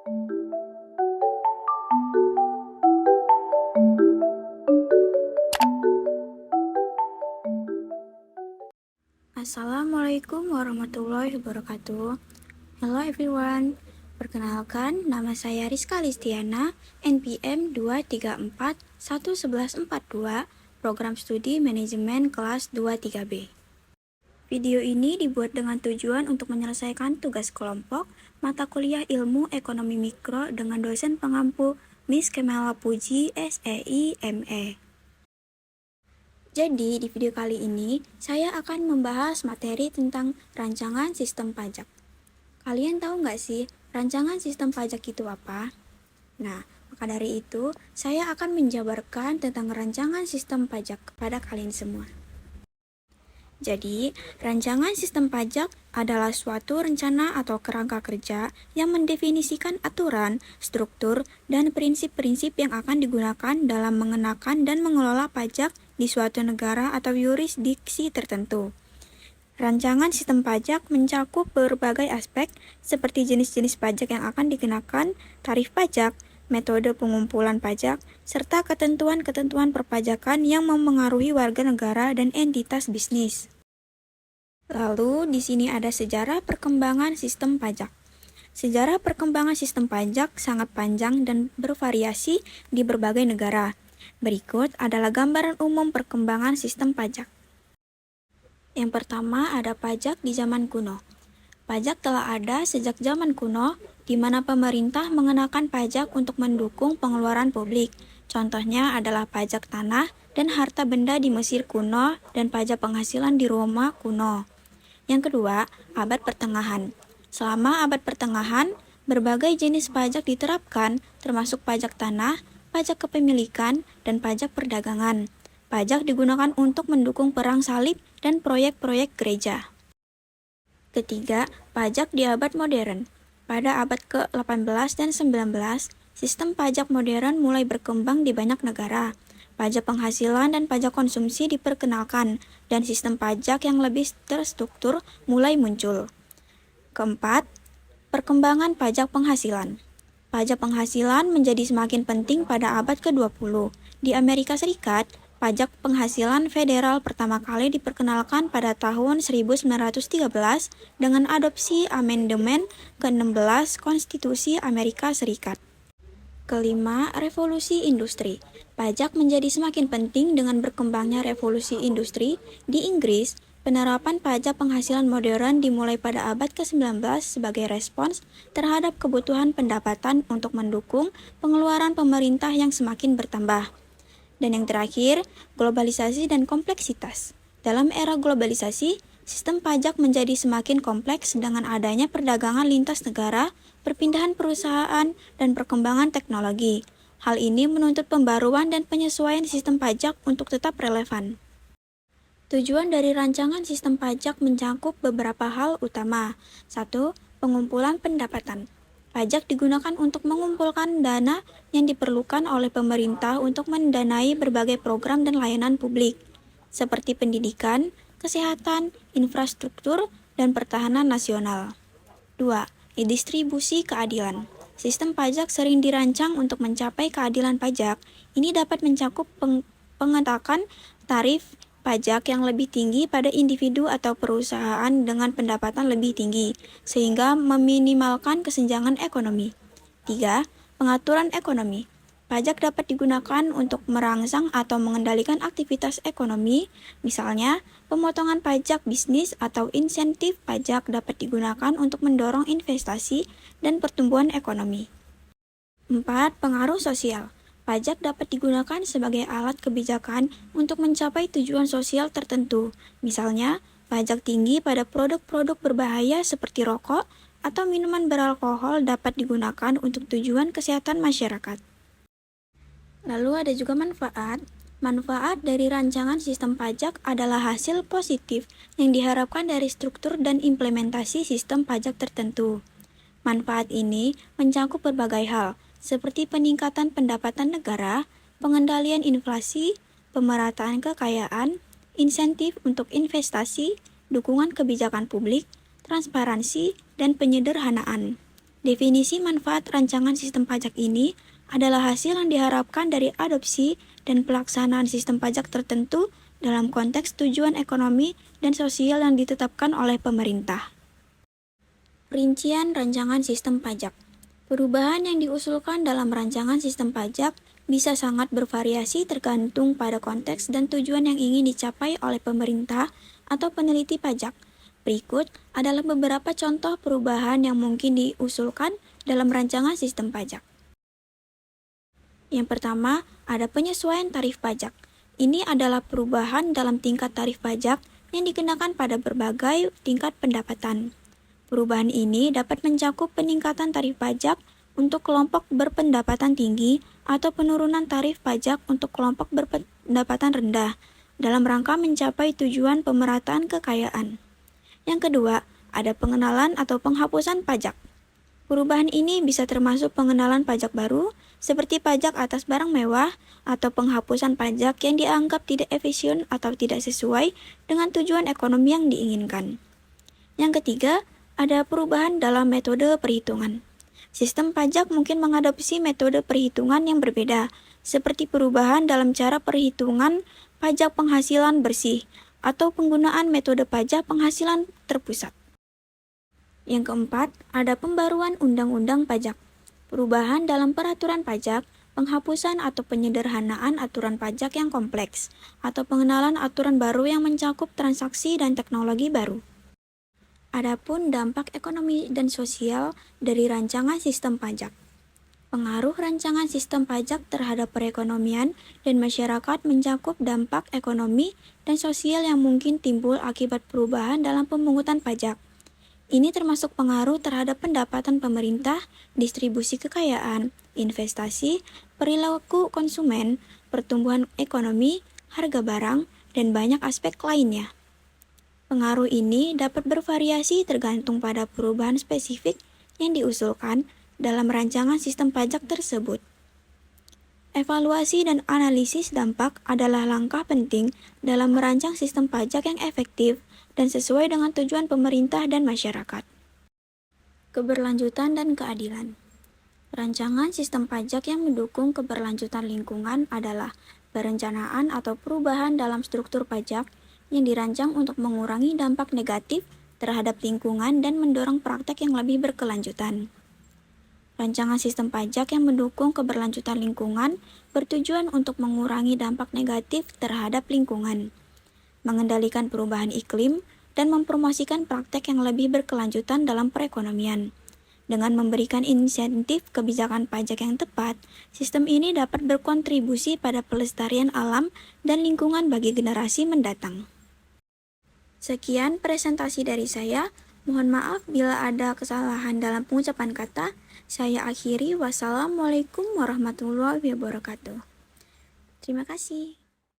Assalamualaikum warahmatullahi wabarakatuh. Hello everyone. Perkenalkan, nama saya Rizka Listiana, NPM 2341142, Program Studi Manajemen Kelas 23B. Video ini dibuat dengan tujuan untuk menyelesaikan tugas kelompok mata kuliah Ilmu Ekonomi Mikro dengan dosen pengampu Miss Kemala Puji, SEI, ME. Jadi, di video kali ini, saya akan membahas materi tentang rancangan sistem pajak. Kalian tahu nggak sih, rancangan sistem pajak itu apa? Nah, maka dari itu, saya akan menjabarkan tentang rancangan sistem pajak kepada kalian semua. Jadi, rancangan sistem pajak adalah suatu rencana atau kerangka kerja yang mendefinisikan aturan, struktur, dan prinsip-prinsip yang akan digunakan dalam mengenakan dan mengelola pajak di suatu negara atau yurisdiksi tertentu. Rancangan sistem pajak mencakup berbagai aspek seperti jenis-jenis pajak yang akan dikenakan, tarif pajak, metode pengumpulan pajak, serta ketentuan-ketentuan perpajakan yang memengaruhi warga negara dan entitas bisnis. Lalu, di sini ada sejarah perkembangan sistem pajak. Sejarah perkembangan sistem pajak sangat panjang dan bervariasi di berbagai negara. Berikut adalah gambaran umum perkembangan sistem pajak. Yang pertama ada pajak di zaman kuno. Pajak telah ada sejak zaman kuno, di mana pemerintah mengenakan pajak untuk mendukung pengeluaran publik. Contohnya adalah pajak tanah dan harta benda di Mesir kuno dan pajak penghasilan di Roma kuno. Yang kedua, abad pertengahan. Selama abad pertengahan, berbagai jenis pajak diterapkan, termasuk pajak tanah, pajak kepemilikan, dan pajak perdagangan. Pajak digunakan untuk mendukung perang salib dan proyek-proyek gereja. Ketiga, pajak di abad modern. Pada abad ke-18 dan 19, sistem pajak modern mulai berkembang di banyak negara. Pajak penghasilan dan pajak konsumsi diperkenalkan, dan sistem pajak yang lebih terstruktur mulai muncul. Keempat, perkembangan pajak penghasilan. Pajak penghasilan menjadi semakin penting pada abad ke-20. Di Amerika Serikat, pajak penghasilan federal pertama kali diperkenalkan pada tahun 1913 dengan adopsi amandemen ke-16 Konstitusi Amerika Serikat. Kelima, revolusi industri. Pajak menjadi semakin penting dengan berkembangnya revolusi industri. Di Inggris, penerapan pajak penghasilan modern dimulai pada abad ke-19 sebagai respons terhadap kebutuhan pendapatan untuk mendukung pengeluaran pemerintah yang semakin bertambah. Dan yang terakhir, globalisasi dan kompleksitas. Dalam era globalisasi, sistem pajak menjadi semakin kompleks dengan adanya perdagangan lintas negara, perpindahan perusahaan, dan perkembangan teknologi. Hal ini menuntut pembaruan dan penyesuaian sistem pajak untuk tetap relevan. Tujuan dari rancangan sistem pajak mencakup beberapa hal utama. 1. Pengumpulan pendapatan. Pajak digunakan untuk mengumpulkan dana yang diperlukan oleh pemerintah untuk mendanai berbagai program dan layanan publik, seperti pendidikan, kesehatan, infrastruktur, dan pertahanan nasional. 2. Distribusi keadilan. Sistem pajak sering dirancang untuk mencapai keadilan pajak. Ini dapat mencakup pengetakan tarif pajak yang lebih tinggi pada individu atau perusahaan dengan pendapatan lebih tinggi, sehingga meminimalkan kesenjangan ekonomi. 3. Pengaturan ekonomi. Pajak dapat digunakan untuk merangsang atau mengendalikan aktivitas ekonomi, misalnya pemotongan pajak bisnis atau insentif pajak dapat digunakan untuk mendorong investasi dan pertumbuhan ekonomi. 4. Pengaruh sosial. Pajak dapat digunakan sebagai alat kebijakan untuk mencapai tujuan sosial tertentu, misalnya pajak tinggi pada produk-produk berbahaya seperti rokok atau minuman beralkohol dapat digunakan untuk tujuan kesehatan masyarakat. Lalu ada juga manfaat. Manfaat dari rancangan sistem pajak adalah hasil positif yang diharapkan dari struktur dan implementasi sistem pajak tertentu. Manfaat ini mencakup berbagai hal, seperti peningkatan pendapatan negara, pengendalian inflasi, pemerataan kekayaan, insentif untuk investasi, dukungan kebijakan publik, transparansi, dan penyederhanaan. Definisi manfaat rancangan sistem pajak ini adalah hasil yang diharapkan dari adopsi dan pelaksanaan sistem pajak tertentu dalam konteks tujuan ekonomi dan sosial yang ditetapkan oleh pemerintah. Rincian rancangan sistem pajak. Perubahan yang diusulkan dalam rancangan sistem pajak bisa sangat bervariasi tergantung pada konteks dan tujuan yang ingin dicapai oleh pemerintah atau peneliti pajak. Berikut adalah beberapa contoh perubahan yang mungkin diusulkan dalam rancangan sistem pajak. Yang pertama, ada penyesuaian tarif pajak. Ini adalah perubahan dalam tingkat tarif pajak yang dikenakan pada berbagai tingkat pendapatan. Perubahan ini dapat mencakup peningkatan tarif pajak untuk kelompok berpendapatan tinggi atau penurunan tarif pajak untuk kelompok berpendapatan rendah dalam rangka mencapai tujuan pemerataan kekayaan. Yang kedua, ada pengenalan atau penghapusan pajak. Perubahan ini bisa termasuk pengenalan pajak baru, seperti pajak atas barang mewah, atau penghapusan pajak yang dianggap tidak efisien atau tidak sesuai dengan tujuan ekonomi yang diinginkan. Yang ketiga, ada perubahan dalam metode perhitungan. Sistem pajak mungkin mengadopsi metode perhitungan yang berbeda, seperti perubahan dalam cara perhitungan pajak penghasilan bersih, atau penggunaan metode pajak penghasilan terpusat. Yang keempat, ada pembaruan undang-undang pajak. Perubahan dalam peraturan pajak, penghapusan atau penyederhanaan aturan pajak yang kompleks, atau pengenalan aturan baru yang mencakup transaksi dan teknologi baru. Adapun dampak ekonomi dan sosial dari rancangan sistem pajak. Pengaruh rancangan sistem pajak terhadap perekonomian dan masyarakat mencakup dampak ekonomi dan sosial yang mungkin timbul akibat perubahan dalam pemungutan pajak. Ini termasuk pengaruh terhadap pendapatan pemerintah, distribusi kekayaan, investasi, perilaku konsumen, pertumbuhan ekonomi, harga barang, dan banyak aspek lainnya. Pengaruh ini dapat bervariasi tergantung pada perubahan spesifik yang diusulkan dalam rancangan sistem pajak tersebut. Evaluasi dan analisis dampak adalah langkah penting dalam merancang sistem pajak yang efektif dan sesuai dengan tujuan pemerintah dan masyarakat. Keberlanjutan dan keadilan. Rancangan sistem pajak yang mendukung keberlanjutan lingkungan adalah perencanaan atau perubahan dalam struktur pajak yang dirancang untuk mengurangi dampak negatif terhadap lingkungan dan mendorong praktek yang lebih berkelanjutan. Rancangan sistem pajak yang mendukung keberlanjutan lingkungan bertujuan untuk mengurangi dampak negatif terhadap lingkungan, mengendalikan perubahan iklim, dan mempromosikan praktek yang lebih berkelanjutan dalam perekonomian. Dengan memberikan insentif kebijakan pajak yang tepat, sistem ini dapat berkontribusi pada pelestarian alam dan lingkungan bagi generasi mendatang. Sekian presentasi dari saya. Mohon maaf bila ada kesalahan dalam pengucapan kata. Saya akhiri. Wassalamualaikum warahmatullahi wabarakatuh. Terima kasih.